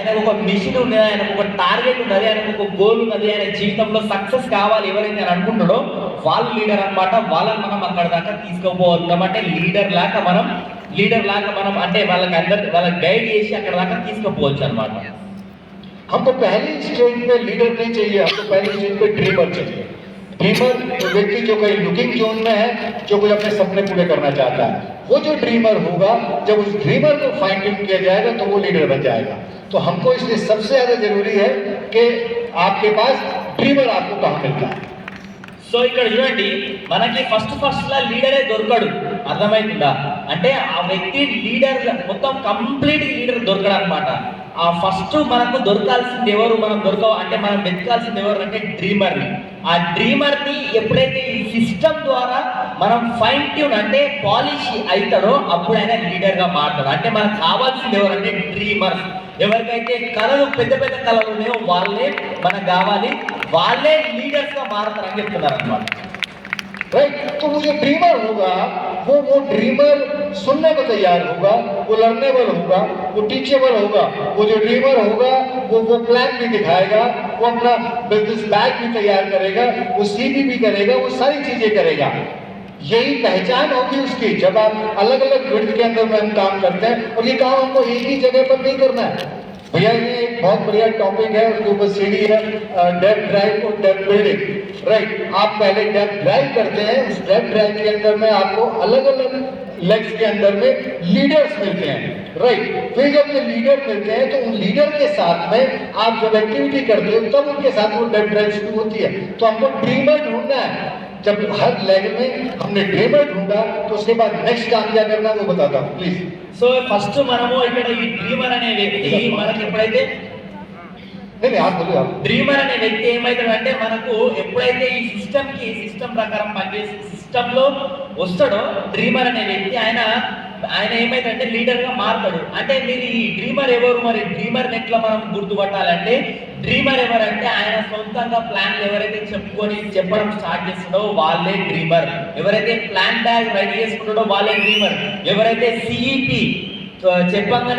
ఆయనకు ఒక మిషన్ ఉన్నది, ఆయనకు ఒక టార్గెట్ ఉన్నది, ఆయనకు ఒక గోల్ ఉన్నది, ఆయన జీవితంలో సక్సెస్ కావాలి ఎవరైతే అని అనుకుంటాడో వాళ్ళు లీడర్ అన్నమాట. వాళ్ళని మనం అక్కడ దాకా తీసుకుపోతాం. అంటే లీడర్ లాగా మనం అంటే వాళ్ళకి గైడ్ చేసి అక్కడ దాకా తీసుకుపోవచ్చు అన్నమాట. हमको पहली स्टेज पे लीडर नहीं चाहिए, हमको पहली स्टेज पे ड्रीमर चाहिए। ड्रीमर वो व्यक्ति जो कहीं लुकिंग जोन में है, जो कोई अपने सपने पूरे करना चाहता है, वो जो ड्रीमर होगा, जब उस ड्रीमर को फाइन ट्यून किया जाएगा तो वो लीडर बन जाएगा। तो हमको इसलिए सबसे ज्यादा जरूरी है कि आपके पास ड्रीमर आपको कहाँ मिलता है। సో ఇక్కడ చూడండి, మనకి ఫస్ట్ లా లీడరే దొరకడు. అర్థమవుతుందా? అంటే ఆ వ్యక్తి లీడర్ మొత్తం కంప్లీట్ లీడర్ దొరకడు అనమాట. ఆ ఫస్ట్ మనకు దొరకాల్సింది ఎవరు, మనం వెతకాల్సింది ఎవరు అంటే డ్రీమర్ని. ఆ డ్రీమర్ని ఎప్పుడైతే ఈ సిస్టమ్ ద్వారా మనం ఫైన్ ట్యూన్ అంటే పాలిష్ అవుతాడో అప్పుడు ఆయన లీడర్గా మారుతాడు. అంటే మనకు కావాల్సింది ఎవరంటే డ్రీమర్స్. ఎవరికైతే కళలు పెద్ద కళలు ఉన్నాయో వాళ్ళే మనకు కావాలి, వాళ్ళే లీడర్స్ గా మారుతారని చెప్తున్నారు అన్నమాట. राइट, तो वो जो ड्रीमर होगा वो ड्रीमर सुनने को तैयार होगा, वो लर्नेबल होगा, वो टीचेबल होगा। वो जो ड्रीमर होगा वो प्लान भी दिखाएगा, वो अपना बिजनेस बैग भी तैयार करेगा, वो सीवी भी करेगा, वो सारी चीजें करेगा। यही पहचान होगी उसकी। जब आप अलग अलग फील्ड के अंदर में हम काम करते हैं और ये काम हमको एक ही जगह पर नहीं करना है भैया। ये एक बहुत बढ़िया टॉपिक है, उसके ऊपर सीढ़ी है, डेप्थ ड्राइव और डेप्थ बिल्डिंग। राइट, आप पहले डेप्थ ड्राइव करते हैं, उस डेप्थ ड्राइव के अंदर में आपको अलग अलग लेग्स के अंदर में लीडर्स मिलते हैं। राइट, फिर जब ये लीडर मिलते हैं तो उन लीडर के साथ में आप जब एक्टिविटी करते हो तब उनके साथ वो डेप्थ ड्राइव शुरू होती है। तो हमको ड्रीमर ढूंढना है। जब हर लेग में हमने ड्रीमर ढूंढा तो उसके बाद नेक्स्ट काम क्या करना वो बताता हूँ प्लीज। సో ఫస్ట్ మనము ఇక్కడ ఈ డ్రీమర్ అనే వ్యక్తి మనకి ఎప్పుడైతే డ్రీమర్ అనే వ్యక్తి ఏమైతాడంటే మనకు ఎప్పుడైతే ఈ సిస్టమ్ ప్రకారం పనిచేసి సిస్టమ్ లో వస్తాడో డ్రీమర్ అనే వ్యక్తి ఆయన ఏమైందంటే లీడర్ గా మారుతాడు. అంటే మీరు ఈ డ్రీమర్ ఎవరు, మరి డ్రీమర్ ఎట్లా మనం గుర్తుపట్టాలంటే డ్రీమర్ ఎవరంటే ఆయన సొంతంగా ప్లాన్లు ఎవరైతే చెప్పడం స్టార్ట్ చేస్తాడో వాళ్ళే డ్రీమర్. ఎవరైతే ప్లాన్ బ్యాగ్ రెడీ చేసుకుంటాడో వాళ్ళే డ్రీమర్. ఎవరైతే సిఈపి చెప్పంగానే